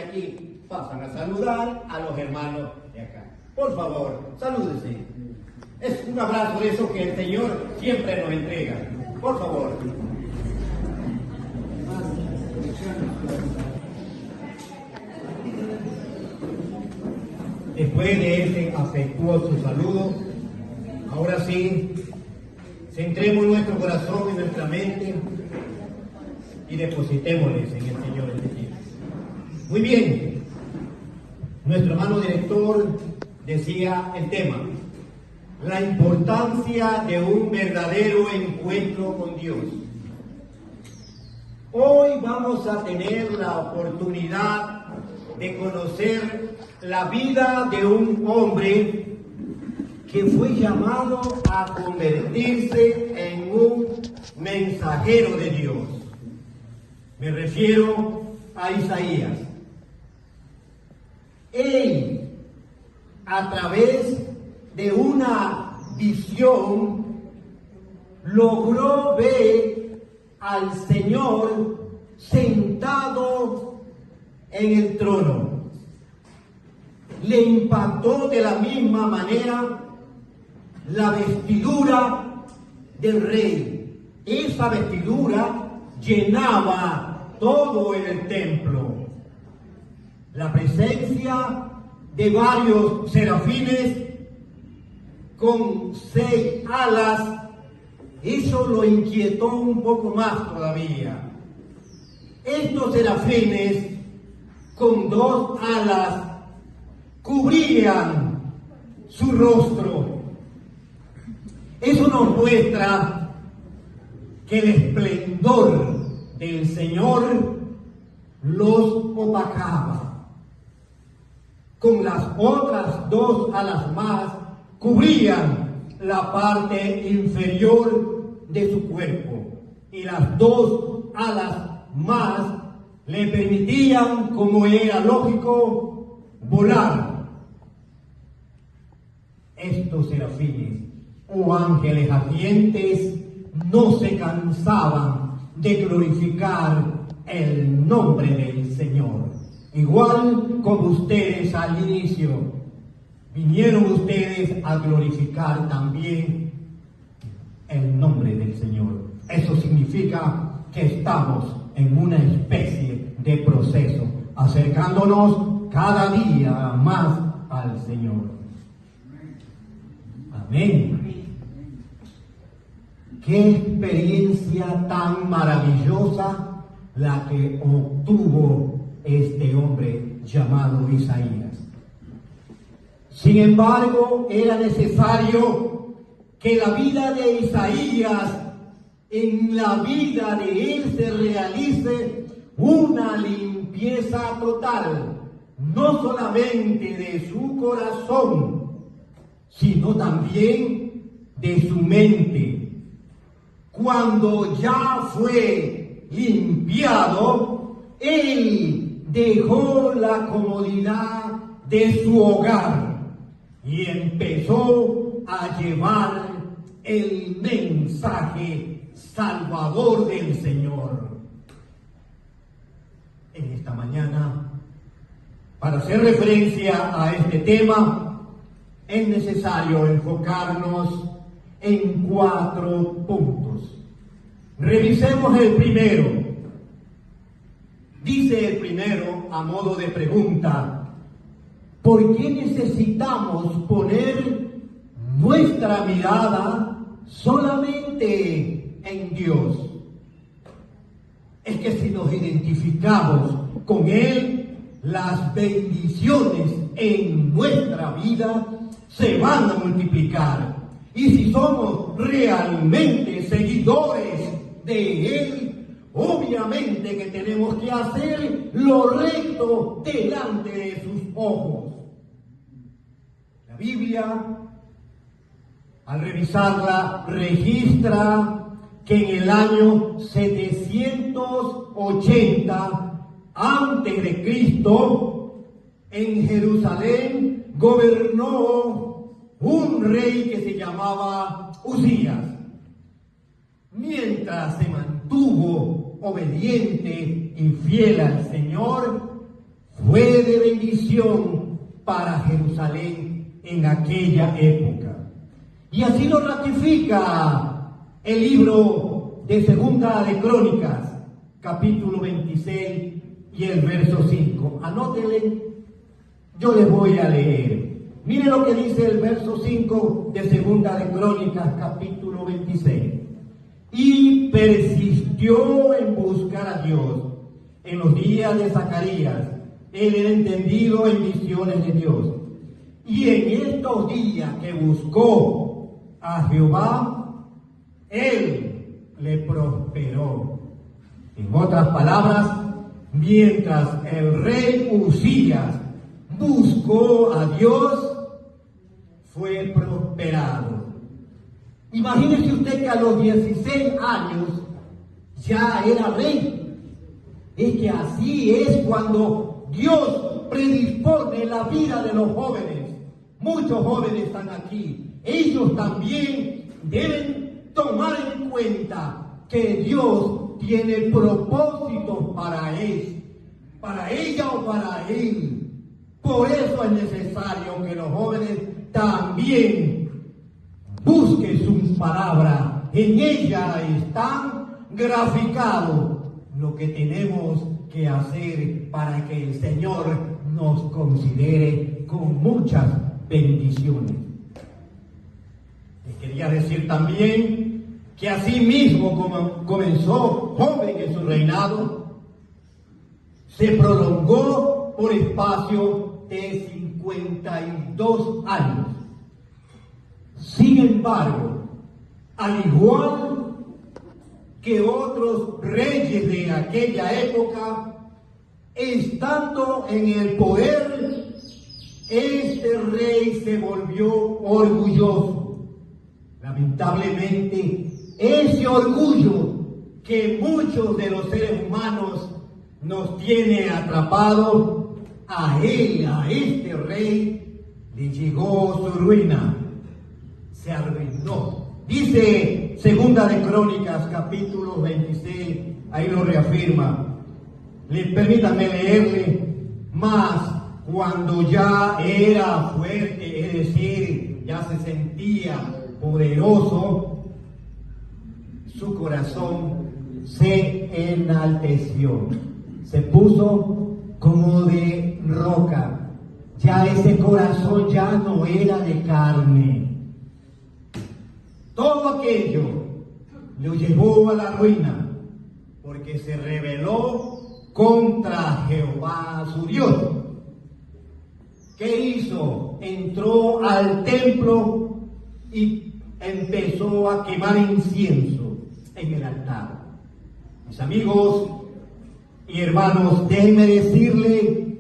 aquí pasan a saludar a los hermanos de acá. Por favor, salúdense. Es un abrazo de eso que el Señor siempre nos entrega. Por favor. Después de ese afectuoso saludo, ahora sí, centremos nuestro corazón y nuestra mente y depositémosles en el Señor este tiempo. Muy bien, nuestro hermano director decía el tema, la importancia de un verdadero encuentro con Dios. Hoy vamos a tener la oportunidad de conocer la vida de un hombre que fue llamado a convertirse en un mensajero de Dios. Me refiero a Isaías. Él, a través de una visión, logró ver al Señor sentado en el trono. Le impactó de la misma manera la vestidura del rey. Esa vestidura llenaba todo el templo. La presencia de varios serafines con 6 alas, eso lo inquietó un poco más todavía. Estos serafines con 2 alas cubrían su rostro. Eso nos muestra que el esplendor del Señor los opacaba. Con las otras 2 alas más cubrían la parte inferior de su cuerpo y las 2 alas más le permitían, como era lógico, volar. Estos serafines o ángeles ardientes no se cansaban de glorificar el nombre del Señor. Igual como ustedes al inicio, vinieron ustedes a glorificar también el nombre del Señor. Eso significa que estamos en una especie de proceso, acercándonos cada día más al Señor. Amén. Qué experiencia tan maravillosa la que obtuvo este hombre llamado Isaías. Sin embargo, era necesario que la vida de Isaías, en la vida de él se realice una limpieza total, no solamente de su corazón, sino también de su mente. Cuando ya fue limpiado, él dejó la comodidad de su hogar y empezó a llevar el mensaje salvador del Señor. En esta mañana, para hacer referencia a este tema, es necesario enfocarnos en 4 puntos. Revisemos el primero. Dice el primero, a modo de pregunta, ¿por qué necesitamos poner nuestra mirada solamente en Dios? Es que si nos identificamos con Él, las bendiciones en nuestra vida se van a multiplicar. Y si somos realmente seguidores de Él, obviamente que tenemos que hacer lo recto delante de sus ojos. La Biblia, al revisarla, registra que en el año 780 antes de Cristo, en Jerusalén gobernó un rey que se llamaba Usías. Mientras se mantuvo obediente y fiel al Señor, fue bendición para Jerusalén en aquella época. Y así lo ratifica el libro de Segunda de Crónicas, capítulo 26 y el verso 5. Anótenle, yo les voy a leer. Miren lo que dice el verso 5 de Segunda de Crónicas, capítulo 26. Y persistió en buscar a Dios en los días de Zacarías. Él era entendido en visiones de Dios. Y en estos días que buscó a Jehová, Él le prosperó. En otras palabras, mientras el rey Uzías buscó a Dios, fue prosperado. Imagínese usted que a los 16 años ya era rey. Es que así es cuando Dios predispone la vida de los jóvenes. Muchos jóvenes están aquí. Ellos también deben tomar en cuenta que Dios tiene propósitos para él, para ella o para él. Por eso es necesario que los jóvenes también busquen su palabra. En ella están graficados lo que tenemos que hacer para que el Señor nos considere con muchas bendiciones. Les quería decir también que así mismo como comenzó joven en su reinado, se prolongó por espacio de 52 años. Sin embargo, al igual que otros reyes de aquella época, estando en el poder, este rey se volvió orgulloso. Lamentablemente, ese orgullo que muchos de los seres humanos nos tiene atrapados, a él, a este rey, le llegó su ruina. Se arruinó. Dice Segunda de Crónicas, capítulo 26, ahí lo reafirma. Permítanme leerle más. Cuando ya era fuerte, es decir, ya se sentía poderoso, su corazón se enalteció, se puso como de roca. Ya ese corazón ya no era de carne. Todo aquello lo llevó a la ruina, porque se rebeló contra Jehová su Dios. ¿Qué hizo? Entró al templo y empezó a quemar incienso en el altar. Mis amigos y hermanos, déjenme decirle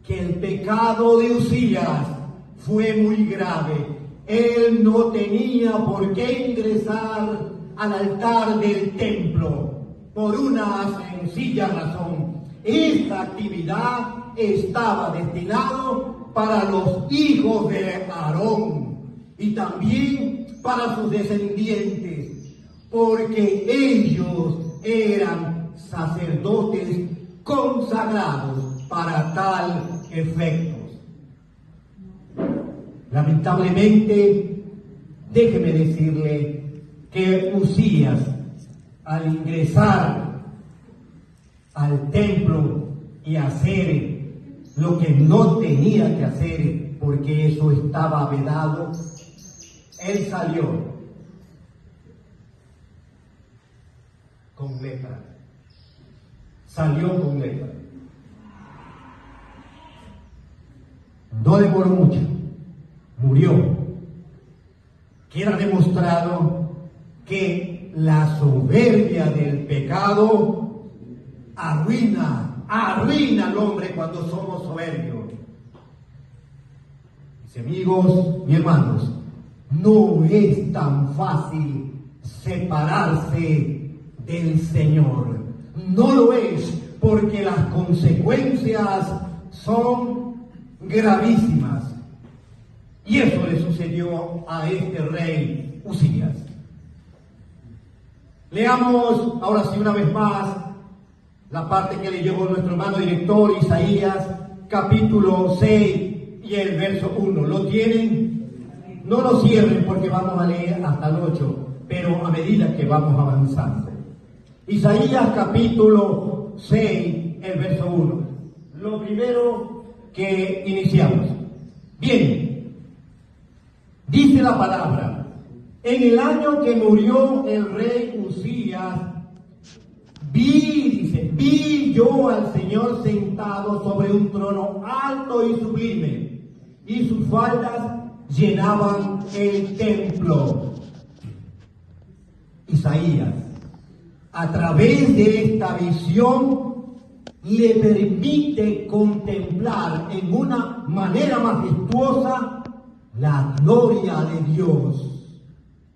que el pecado de Uzías fue muy grave. Él no tenía por qué ingresar al altar del templo por una sencilla razón. Esta actividad estaba destinado para los hijos de Aarón y también para sus descendientes, porque ellos eran sacerdotes consagrados para tal efecto. Lamentablemente, déjeme decirle que Uzías, al ingresar al templo y hacer lo que no tenía que hacer, porque eso estaba vedado, él salió con lepra. Salió con lepra. No demoró mucho. Murió. Queda demostrado que la soberbia del pecado arruina al hombre cuando somos soberbios. Mis amigos y hermanos, no es tan fácil separarse del Señor. No lo es, porque las consecuencias son gravísimas. Y eso le sucedió a este rey Uzías. Leamos ahora sí una vez más la parte que leyó nuestro hermano director Isaías, capítulo 6 y el verso 1. ¿Lo tienen? No lo cierren porque vamos a leer hasta el 8, pero a medida que vamos avanzando. Isaías capítulo 6, el verso 1. Lo primero que iniciamos. Bien, dice la palabra: en el año que murió el rey Uzías, vi yo al Señor sentado sobre un trono alto y sublime, y sus faldas llenaban el templo. Isaías, a través de esta visión, le permite contemplar en una manera majestuosa la gloria de Dios.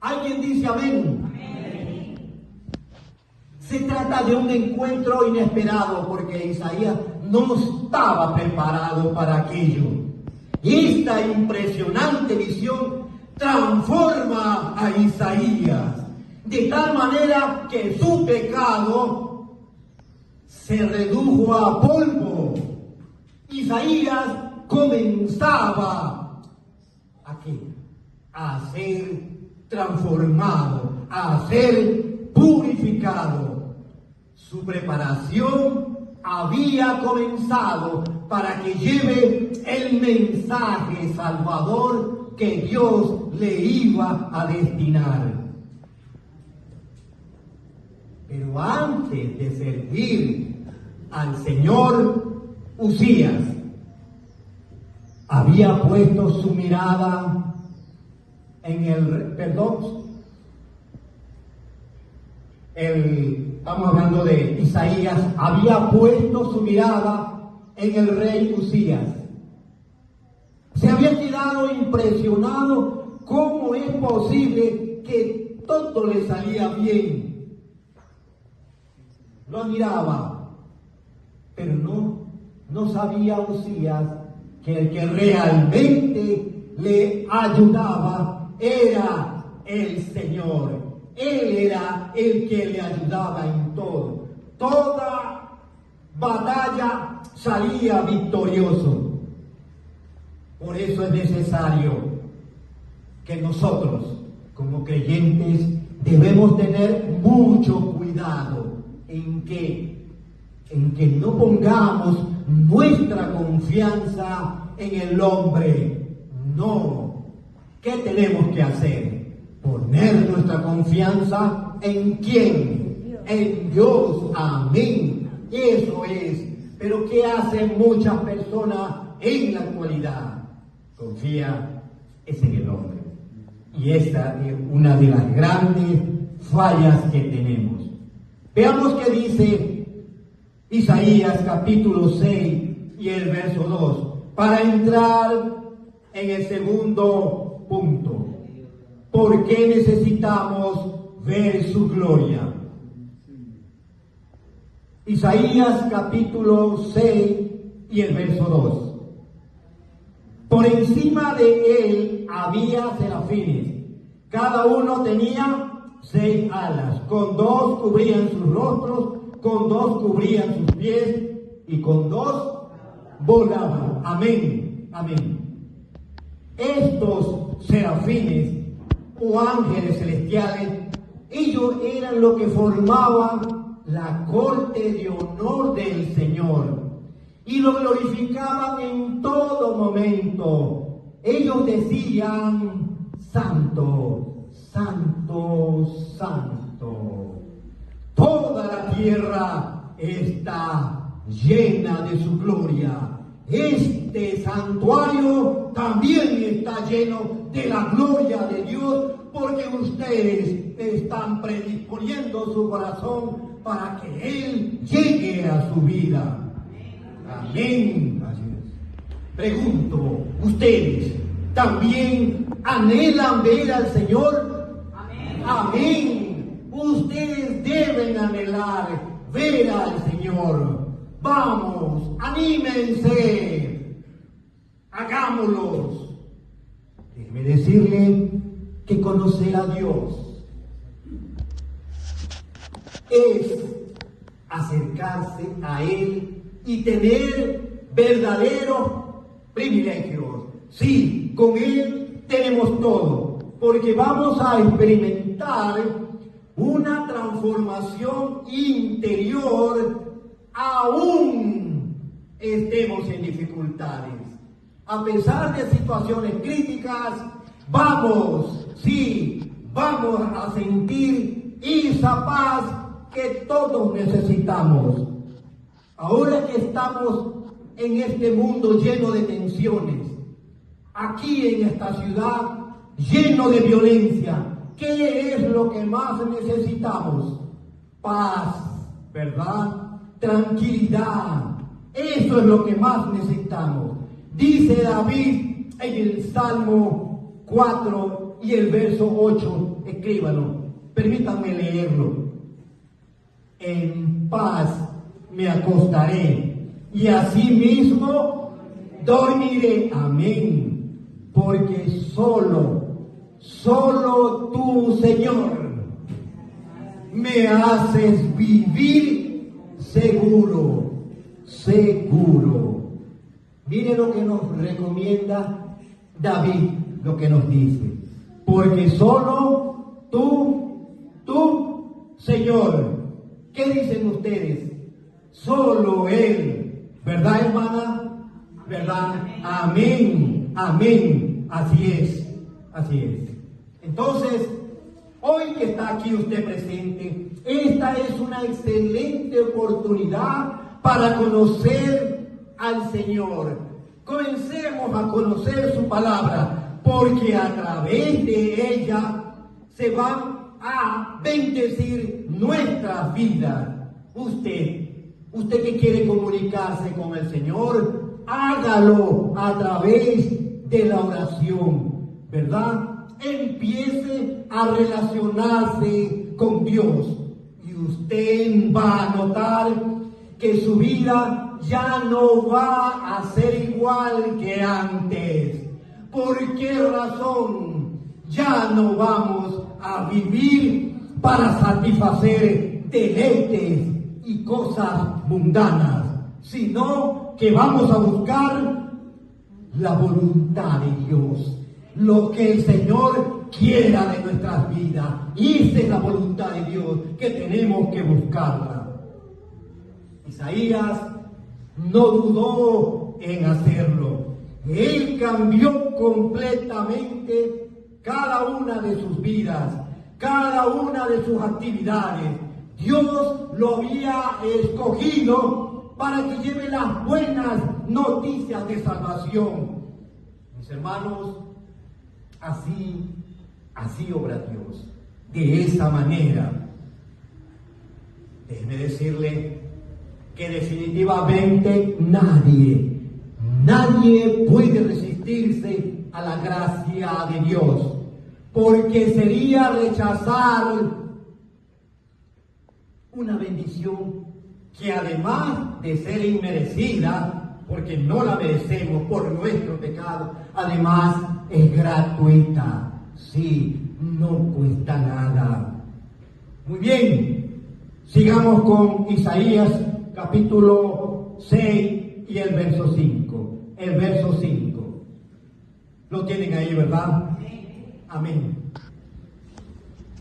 ¿Alguien dice amén? Amén. Se trata de un encuentro inesperado porque Isaías no estaba preparado para aquello. Esta impresionante visión transforma a Isaías de tal manera que su pecado se redujo a polvo. Isaías comenzaba a ser transformado, a ser purificado. Su preparación había comenzado para que lleve el mensaje salvador que Dios le iba a destinar. Pero antes de servir al Señor, Uzías había puesto su mirada estamos hablando de Isaías, había puesto su mirada en el rey Uzías. Se había quedado impresionado cómo es posible que todo le salía bien. Lo admiraba, pero no sabía Uzías que el que realmente le ayudaba era el Señor. Él era el que le ayudaba en todo. Toda batalla salía victorioso. Por eso es necesario que nosotros, como creyentes, debemos tener mucho cuidado en que no pongamos nuestra confianza en el hombre. No. ¿Qué tenemos que hacer? Poner nuestra confianza en ¿quién? En Dios. Amén. Eso es. Pero ¿qué hacen muchas personas en la actualidad? Confía en el hombre. Y esta es una de las grandes fallas que tenemos. Veamos qué dice Isaías capítulo 6 y el verso 2, para entrar en el segundo punto. ¿Por qué necesitamos ver su gloria? Isaías capítulo 6 y el verso 2. Por encima de él había serafines, cada uno tenía 6 alas, con 2 cubrían sus rostros, con 2 cubrían sus pies y con 2 volaban. Amén, amén. Estos serafines o ángeles celestiales, ellos eran lo que formaban la corte de honor del Señor y lo glorificaban en todo momento. Ellos decían: santo, santo, santo. Toda la tierra está llena de su gloria. Este santuario también está lleno de la gloria de Dios, porque ustedes están predisponiendo su corazón para que Él llegue a su vida. Amén. Pregunto, ¿ustedes también anhelan ver al Señor? Amén. Amén. Ustedes deben anhelar ver al Señor. Vamos, anímense, hagámoslos. Déjeme decirle que conocer a Dios es acercarse a Él y tener verdaderos privilegios. Sí, con Él tenemos todo, porque vamos a experimentar una transformación interior aún estemos en dificultades. A pesar de situaciones críticas, vamos a sentir esa paz que todos necesitamos. Ahora que estamos en este mundo lleno de tensiones, aquí en esta ciudad lleno de violencia, ¿qué es lo que más necesitamos? Paz, ¿verdad? Tranquilidad. Eso es lo que más necesitamos. Dice David en el Salmo 4 y el verso 8, escríbalo, permítanme leerlo. En paz me acostaré y asimismo dormiré. Amén. Porque solo tú, Señor, me haces vivir seguro. Mire lo que nos recomienda David, lo que nos dice. Porque solo tú, Señor. ¿Qué dicen ustedes? Solo Él. ¿Verdad, hermana? ¿Verdad? Amén. Así es. Entonces, hoy que está aquí usted presente, esta es una excelente oportunidad para conocer al Señor. Comencemos a conocer su palabra, porque a través de ella se van a bendecir nuestras vidas. Usted que quiere comunicarse con el Señor, hágalo a través de la oración, ¿verdad? Empiece a relacionarse con Dios y usted va a notar que su vida ya no va a ser igual que antes. ¿Por qué razón? Ya no vamos a vivir para satisfacer deleites y cosas mundanas, sino que vamos a buscar la voluntad de Dios, lo que el Señor quiera de nuestras vidas. Y esa es la voluntad de Dios, que tenemos que buscarla. Isaías no dudó en hacerlo. Él cambió completamente cada una de sus vidas, cada una de sus actividades. Dios lo había escogido para que lleve las buenas noticias de salvación. Mis hermanos, así obra Dios, de esa manera. Déjeme decirle que definitivamente nadie puede resistirse a la gracia de Dios, porque sería rechazar una bendición que, además de ser inmerecida, porque no la merecemos por nuestro pecado, además es gratuita. Sí, no cuesta nada. Muy bien, sigamos con Isaías capítulo 6 y el verso 5. El verso 5. Lo tienen ahí, ¿verdad? Amén.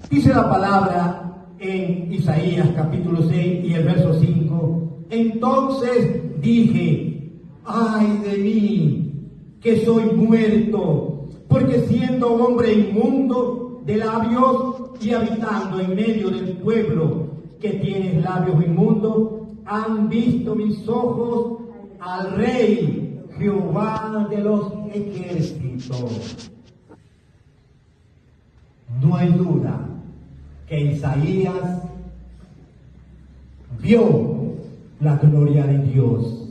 Dice la palabra en Isaías capítulo 6 y el verso 5. Entonces dije, ay de mí, que soy muerto, porque siendo hombre inmundo de labios y habitando en medio del pueblo que tiene labios inmundos, han visto mis ojos al Rey, Jehová de los ejércitos. No hay duda que Isaías vio la gloria de Dios.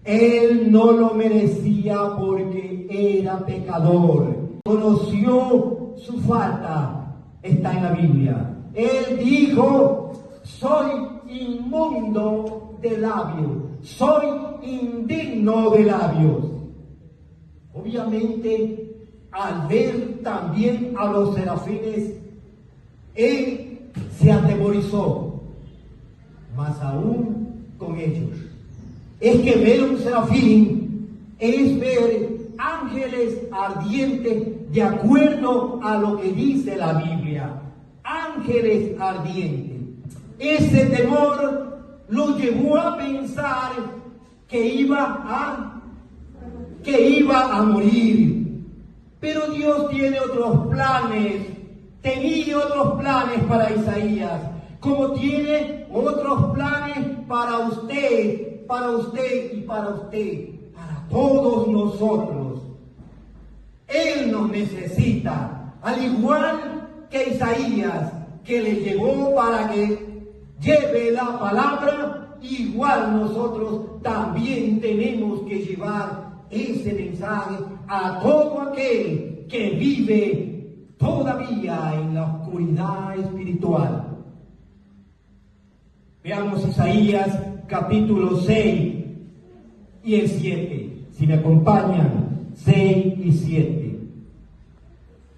Él no lo merecía porque era pecador. Conoció su falta, está en la Biblia. Él dijo, soy inmundo de labios, soy indigno de labios. Obviamente, al ver también a los serafines, él se atemorizó, más aún con ellos. es que ver un serafín es ver ángeles ardientes de acuerdo a lo que dice la Biblia. Ángeles ardientes. Ese temor lo llevó a pensar que iba a morir. Pero Dios tiene otros planes, tenía otros planes para Isaías, como tiene otros planes para usted y para usted, para todos nosotros. Él nos necesita, al igual que Isaías, que le llevó para que lleve la palabra, igual nosotros también tenemos que llevar ese mensaje a todo aquel que vive todavía en la oscuridad espiritual. Veamos Isaías capítulo 6 y el 7. Si me acompañan, 6 y 7.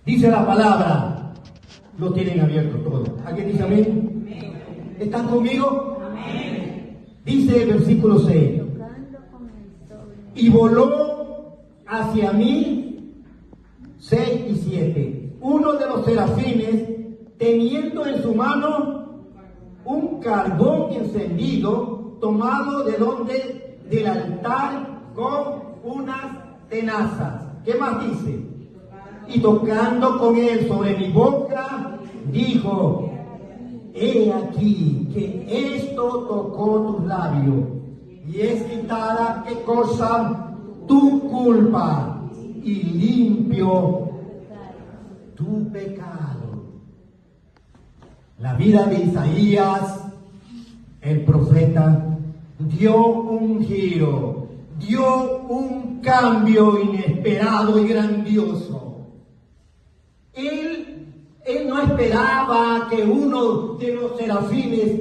Dice la palabra, lo tienen abierto todo. ¿Alguien dice amén? ¿Están conmigo? Amén. Dice el versículo 6. Y voló hacia mí, 6 y 7, uno de los serafines, teniendo en su mano un carbón encendido, tomado del altar con unas tenazas. ¿Qué más dice? Y tocando con él sobre mi boca, dijo: he aquí que esto tocó tus labios, y es quitada, ¿qué cosa? Tu culpa, y limpio tu pecado. La vida de Isaías, el profeta, dio un giro, dio un cambio inesperado y grandioso. Él no esperaba que uno de los serafines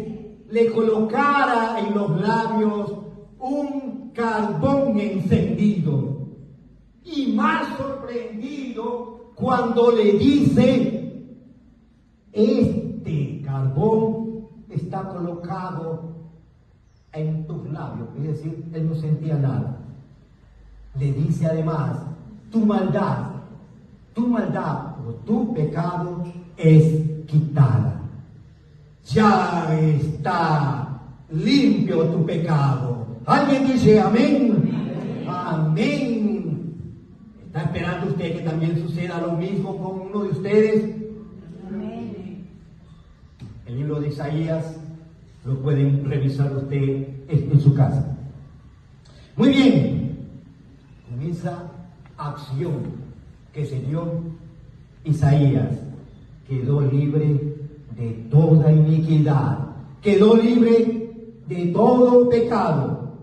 le colocara en los labios un carbón encendido. Y más sorprendido cuando le dice: este carbón está colocado en tus labios. Es decir, él no sentía nada. Le dice además: tu maldad o tu pecado es quitada. Ya está limpio tu pecado. ¿Alguien dice amén? Amén. ¿Está esperando usted que también suceda lo mismo con uno de ustedes? Amén. El libro de Isaías lo pueden revisar usted en su casa. Muy bien. Con esa acción que se dio, Isaías quedó libre de toda iniquidad, quedó libre de todo pecado.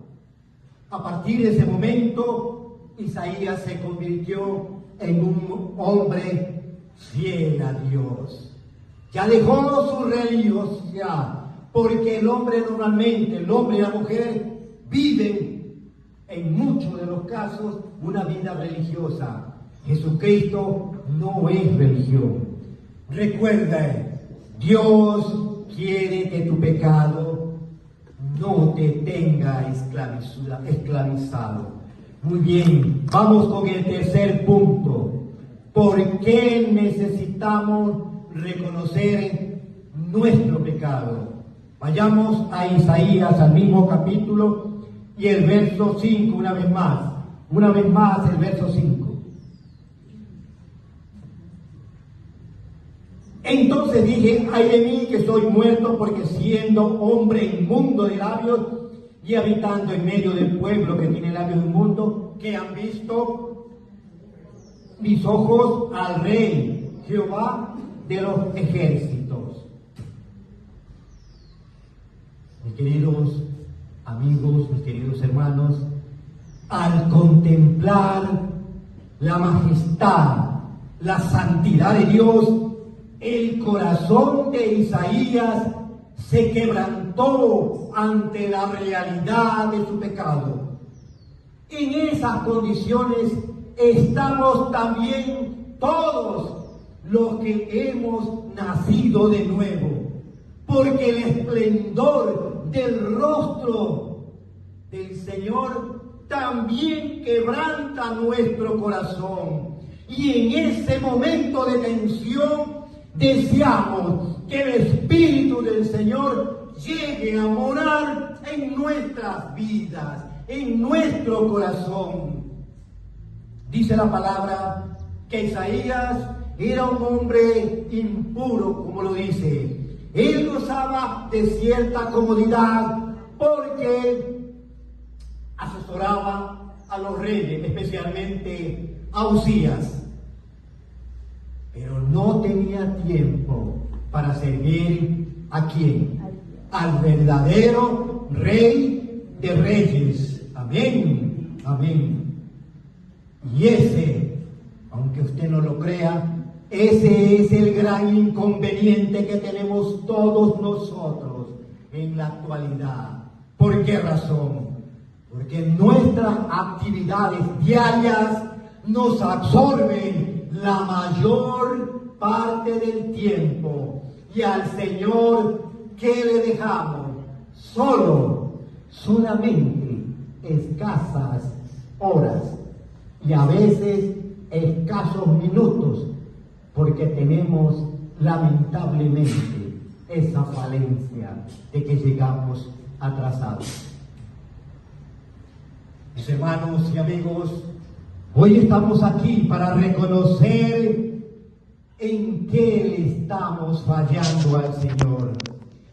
A partir de ese momento, Isaías se convirtió en un hombre fiel a Dios. Ya dejó su religiosidad, porque el hombre normalmente, el hombre y la mujer, viven en muchos de los casos una vida religiosa. Jesucristo no es religión. Recuerda, Dios quiere que tu pecado no te tenga esclavizado. Muy bien, vamos con el tercer punto. ¿Por qué necesitamos reconocer nuestro pecado? Vayamos a Isaías, al mismo capítulo, y el verso 5, una vez más el verso 5. Entonces dije: ay de mí, que soy muerto, porque siendo hombre inmundo de labios y habitando en medio del pueblo que tiene labios inmundos, que han visto mis ojos al Rey, Jehová de los ejércitos. Mis queridos amigos, mis queridos hermanos, al contemplar la majestad, la santidad de Dios, el corazón de Isaías se quebrantó ante la realidad de su pecado. En esas condiciones estamos también todos los que hemos nacido de nuevo, porque el esplendor del rostro del Señor también quebranta nuestro corazón. Y en ese momento de tensión deseamos que el Espíritu del Señor llegue a morar en nuestras vidas, en nuestro corazón. Dice la palabra que Isaías era un hombre impuro, como lo dice. Él gozaba de cierta comodidad porque asesoraba a los reyes, especialmente a Usías. Pero no tenía tiempo para servir ¿a quién? Al verdadero Rey de Reyes. Amén, amén. Y ese, aunque usted no lo crea, ese es el gran inconveniente que tenemos todos nosotros en la actualidad. ¿Por qué razón? Porque nuestras actividades diarias nos absorben la mayor parte del tiempo. Y al Señor, ¿qué le dejamos? Solamente escasas horas y a veces escasos minutos, porque tenemos lamentablemente esa falencia de que llegamos atrasados. Mis hermanos y amigos, hoy estamos aquí para reconocer en qué le estamos fallando al Señor.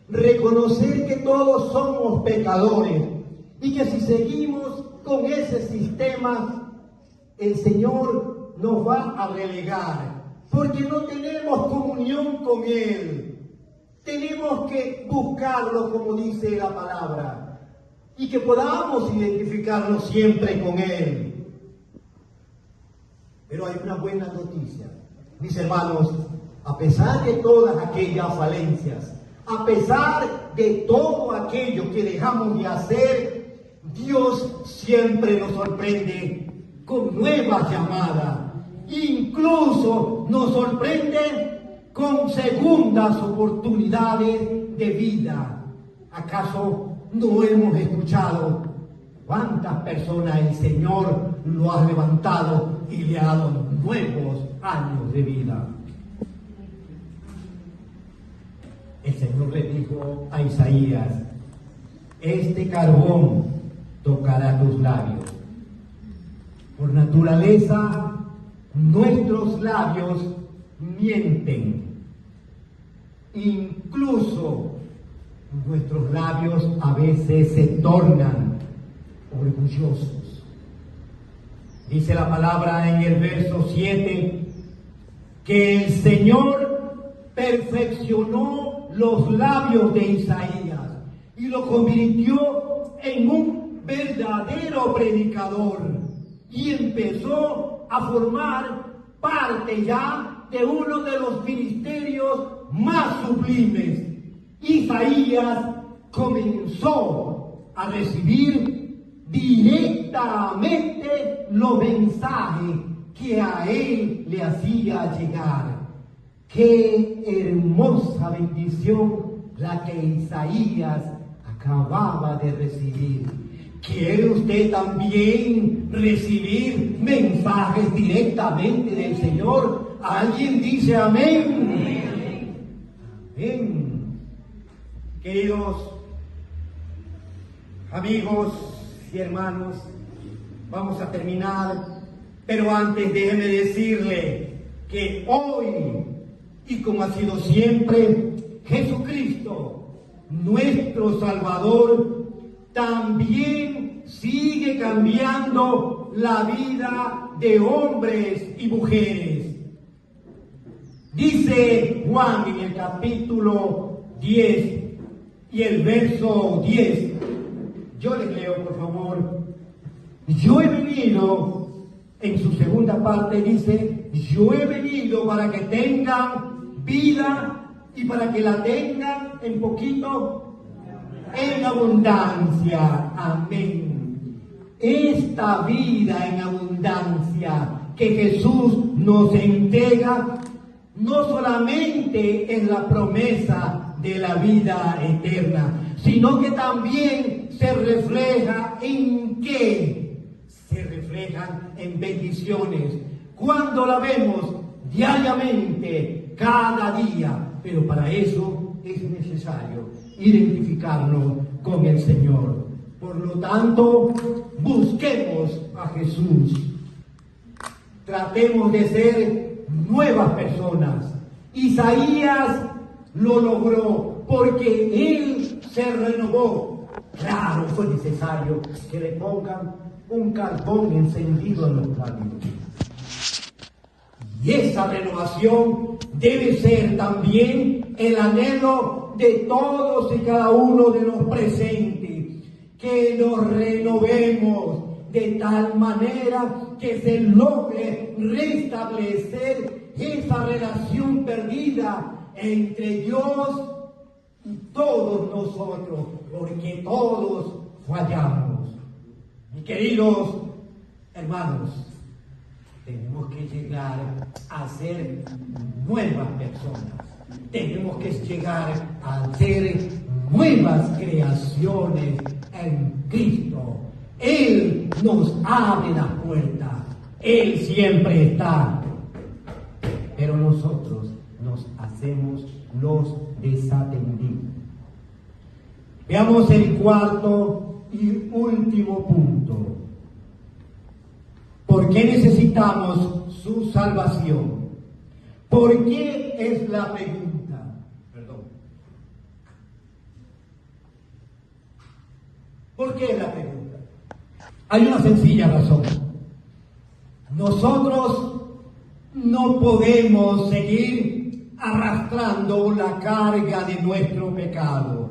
Reconocer que todos somos pecadores y que si seguimos con ese sistema, el Señor nos va a relegar, porque no tenemos comunión con Él. Tenemos que buscarlo, como dice la palabra, y que podamos identificarnos siempre con Él. Pero hay una buena noticia, mis hermanos. A pesar de todas aquellas falencias, a pesar de todo aquello que dejamos de hacer, Dios siempre nos sorprende con nuevas llamadas. Incluso nos sorprende con segundas oportunidades de vida. ¿Acaso no hemos escuchado cuántas personas el Señor lo ha levantado y le ha dado nuevos años de vida? El Señor le dijo a Isaías: este carbón tocará tus labios. Por naturaleza, nuestros labios mienten. Incluso nuestros labios a veces se tornan orgullosos. Dice la palabra en el verso 7 que el Señor perfeccionó los labios de Isaías y lo convirtió en un verdadero predicador, y empezó a formar parte ya de uno de los ministerios más sublimes. Isaías comenzó a recibir directamente los mensajes que a él le hacía llegar. Qué hermosa bendición la que Isaías acababa de recibir. ¿Quiere usted también recibir mensajes directamente del Señor? ¿Alguien dice amén? Amén. Queridos amigos y hermanos, vamos a terminar, pero antes déjeme decirle que hoy, y como ha sido siempre, Jesucristo, nuestro Salvador, también sigue cambiando la vida de hombres y mujeres. Dice Juan en el capítulo 10 y el verso 10. Yo les leo, por favor. Yo he venido, en su segunda parte dice, yo he venido para que tengan vida y para que la tengan en poquito, en abundancia. Amén. Esta vida en abundancia que Jesús nos entrega no solamente es la promesa de la vida eterna, sino que también se refleja en qué? Se reflejan en bendiciones. Cuando la vemos diariamente, cada día, pero para eso es necesario identificarnos con el Señor. Por lo tanto, busquemos a Jesús. Tratemos de ser nuevas personas. Isaías lo logró porque él se renovó. Claro, fue necesario que le pongan un carbón encendido en los labios. Y esa renovación debe ser también el anhelo de todos y cada uno de los presentes, que nos renovemos de tal manera que se logre restablecer esa relación perdida entre Dios y todos nosotros, porque todos fallamos. Mis queridos hermanos, tenemos que llegar a ser nuevas personas. Tenemos que llegar a ser nuevas creaciones en Cristo. Él nos abre las puertas. Él siempre está. Pero nosotros nos hacemos los desatendidos. Veamos el cuarto y último punto. ¿Por qué necesitamos su salvación? ¿Por qué es la pregunta? Perdón. ¿Por qué es la pregunta? Hay una sencilla razón. Nosotros no podemos seguir arrastrando la carga de nuestro pecado.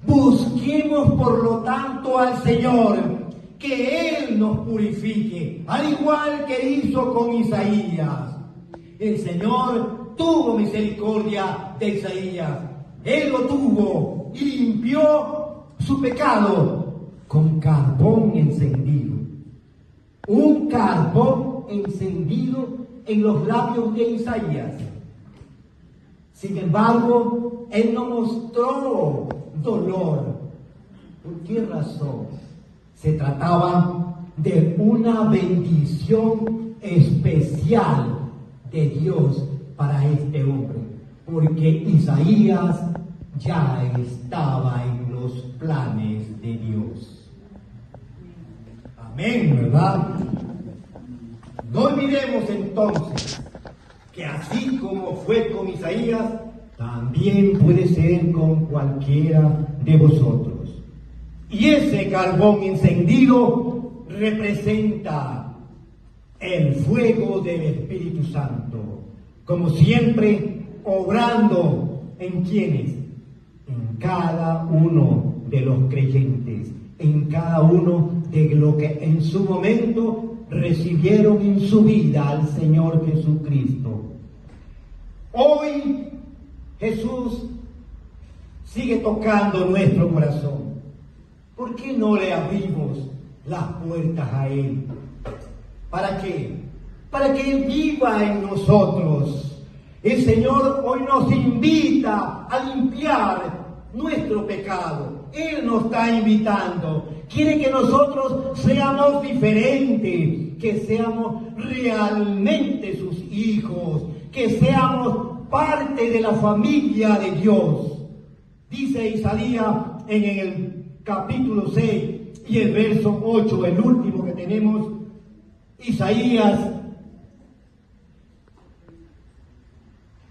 Busquemos por lo tanto al Señor, que Él nos purifique, al igual que hizo con Isaías. El Señor tuvo misericordia de Isaías. Él lo tuvo y limpió su pecado con carbón encendido. Un carbón encendido en los labios de Isaías. Sin embargo, Él no mostró dolor. ¿Por qué razón? Se trataba de una bendición especial de Dios para este hombre, porque Isaías ya estaba en los planes de Dios. Amén, ¿verdad? No olvidemos entonces que así como fue con Isaías, también puede ser con cualquiera de vosotros. Y ese carbón encendido representa el fuego del Espíritu Santo, como siempre obrando en quienes, en cada uno de los creyentes, en cada uno de los que en su momento recibieron en su vida al Señor Jesucristo. Hoy Jesús sigue tocando nuestro corazón. ¿Por qué no le abrimos las puertas a Él? ¿Para qué? Para que Él viva en nosotros. El Señor hoy nos invita a limpiar nuestro pecado. Él nos está invitando. Quiere que nosotros seamos diferentes, que seamos realmente sus hijos, que seamos parte de la familia de Dios. Dice Isaías en el capítulo 6 y el verso 8, el último que tenemos, Isaías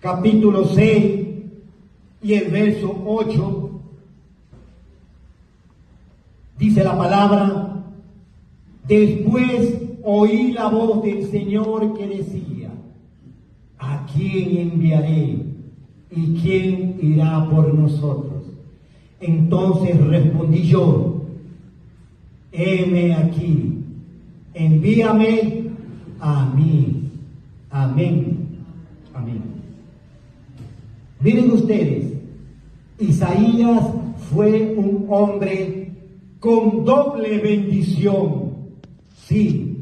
capítulo 6 y el verso 8, dice la palabra: después oí la voz del Señor que decía, ¿a quién enviaré? ¿Y quién irá por nosotros? Entonces respondí yo, heme aquí, envíame a mí. Amén. Amén. Miren ustedes, Isaías fue un hombre con doble bendición. Sí.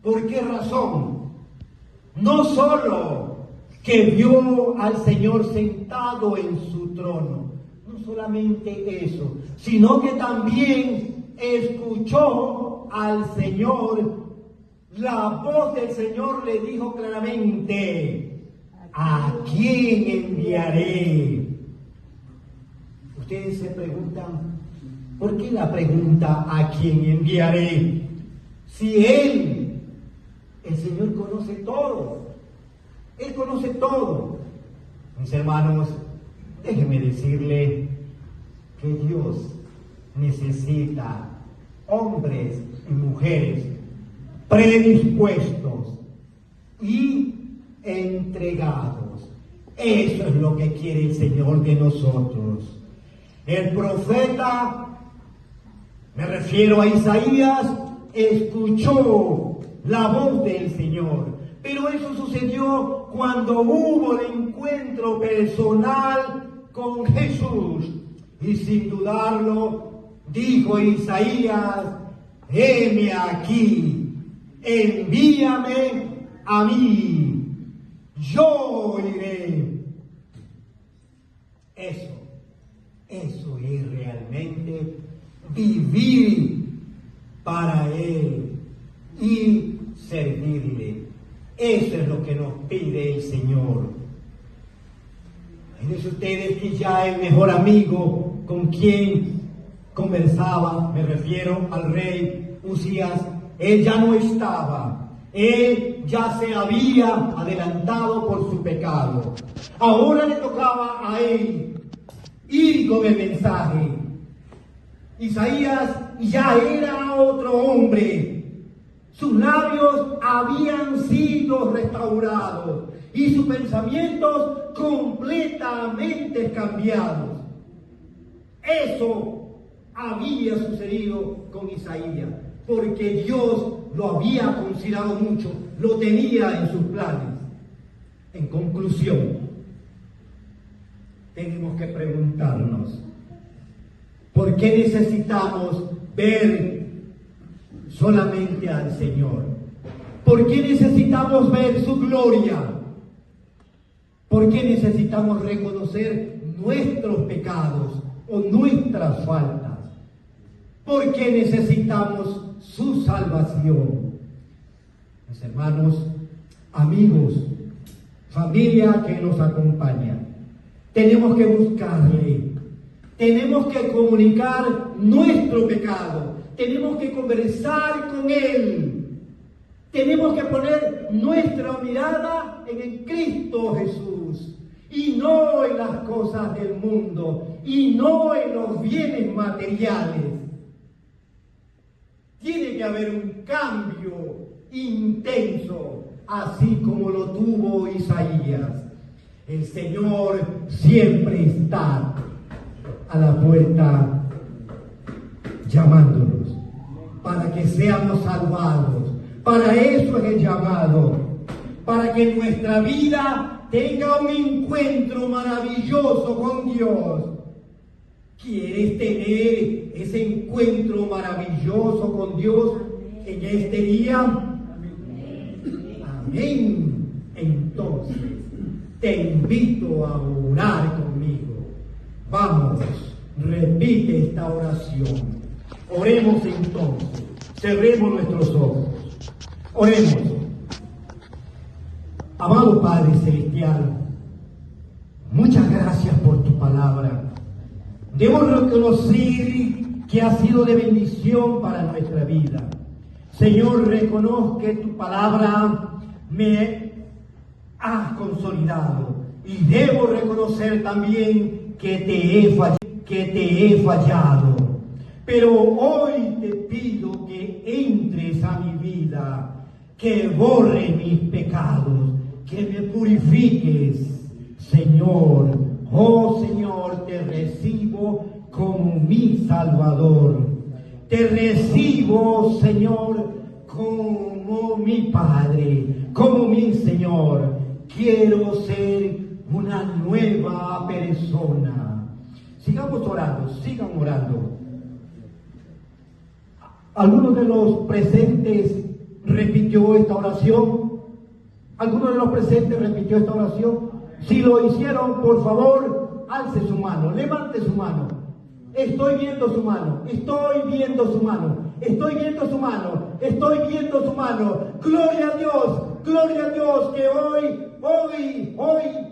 ¿Por qué razón? No solo que vio al Señor sentado en su trono, no solamente eso, sino que también escuchó al Señor. La voz del Señor le dijo claramente: ¿a quién enviaré? Ustedes se preguntan, ¿por qué la pregunta ¿a quién enviaré? Si el Señor conoce todo. Él conoce todo. Mis hermanos, déjenme decirle que Dios necesita hombres y mujeres predispuestos y entregados. Eso es lo que quiere el Señor de nosotros. El profeta, me refiero a Isaías, escuchó la voz del Señor. Pero eso sucedió cuando hubo el encuentro personal con Jesús. Y sin dudarlo, dijo Isaías: heme aquí, envíame a mí, yo iré. Eso es realmente vivir para Él y servirle. Eso es lo que nos pide el Señor. Imagínense ustedes que ya el mejor amigo con quien conversaba, me refiero al rey Usías, él ya no estaba. Él ya se había adelantado por su pecado. Ahora le tocaba a él ir con el mensaje. Isaías ya era otro hombre. Sus labios habían sido restaurados y sus pensamientos completamente cambiados. Eso había sucedido con Isaías, porque Dios lo había considerado mucho, lo tenía en sus planes. En conclusión, tenemos que preguntarnos: ¿por qué necesitamos ver solamente al Señor? ¿Por qué necesitamos ver su gloria? ¿Por qué necesitamos reconocer nuestros pecados o nuestras faltas? ¿Por qué necesitamos su salvación? Mis hermanos, amigos, familia que nos acompaña, tenemos que buscarle, tenemos que comunicar nuestro pecado, tenemos que conversar con Él. Tenemos que poner nuestra mirada en el Cristo Jesús y no en las cosas del mundo y no en los bienes materiales. Tiene que haber un cambio intenso, así como lo tuvo Isaías. El Señor siempre está a la puerta llamándonos para que seamos salvados. Para eso es el llamado, para que nuestra vida tenga un encuentro maravilloso con Dios. ¿Quieres tener ese encuentro maravilloso con Dios en este día? Amén. Entonces, te invito a orar conmigo. Vamos, repite esta oración. Oremos entonces. Cerremos nuestros ojos. Oremos. Amado Padre Celestial, muchas gracias por tu palabra. Debo reconocer que ha sido de bendición para nuestra vida. Señor, reconozco que tu palabra me ha consolidado y debo reconocer también que te he fallado. Pero hoy te pido que entres a mi vida, que borre mis pecados, que me purifiques, Señor. Oh Señor, te recibo como mi Salvador. Te recibo, Señor, como mi Padre, como mi Señor. Quiero ser una nueva persona. Sigamos orando, sigan orando. ¿Alguno de los presentes repitió esta oración? ¿Alguno de los presentes repitió esta oración? Si lo hicieron, por favor, alce su mano, levante su mano. Estoy viendo su mano, estoy viendo su mano, estoy viendo su mano, estoy viendo su mano. Gloria a Dios, que hoy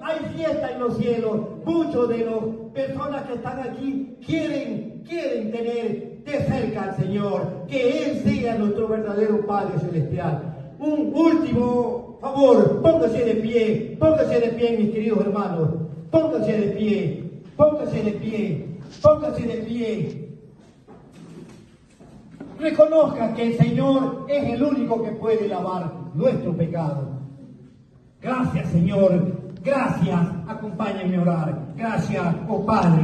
hay fiesta en los cielos. Muchos de las personas que están aquí quieren tener de cerca al Señor, que Él sea nuestro verdadero Padre Celestial. Un último favor, póngase de pie, mis queridos hermanos, póngase de pie, póngase de pie. Póngase de pie. Reconozca que el Señor es el único que puede lavar nuestro pecado. Gracias, Señor. Gracias. Acompáñenme a orar. Gracias, oh Padre.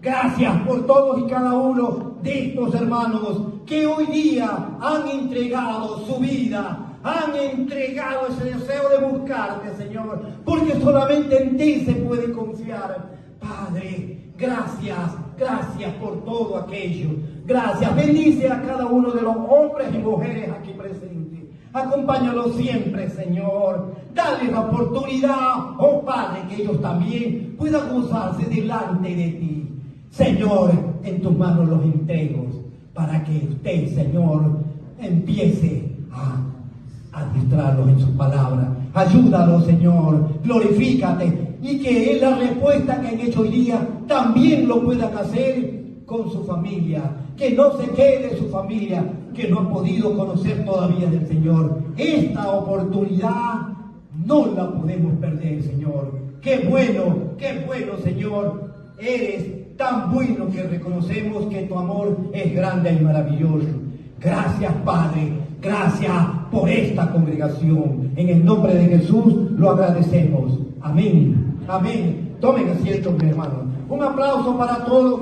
Gracias por todos y cada uno de estos hermanos que hoy día han entregado su vida, han entregado ese deseo de buscarte, Señor, porque solamente en ti se puede confiar. Padre, gracias por todo aquello. Gracias. Bendice a cada uno de los hombres y mujeres aquí presentes. Acompáñalos siempre, Señor. Dale la oportunidad, oh Padre, que ellos también puedan gozarse delante de ti. Señor, en tus manos los entrego para que usted, Señor, empiece a adiestrarlos en su palabra. Ayúdalos, Señor. Glorifícate. Y que la respuesta que han hecho hoy día también lo puedan hacer con su familia. Que no se quede su familia, que no ha podido conocer todavía del Señor. Esta oportunidad no la podemos perder, Señor. Qué bueno, Señor. Eres tan bueno que reconocemos que tu amor es grande y maravilloso. Gracias, Padre. Gracias por esta congregación. En el nombre de Jesús lo agradecemos. Amén. Amén. Tomen asiento, mi hermano. Un aplauso para todos.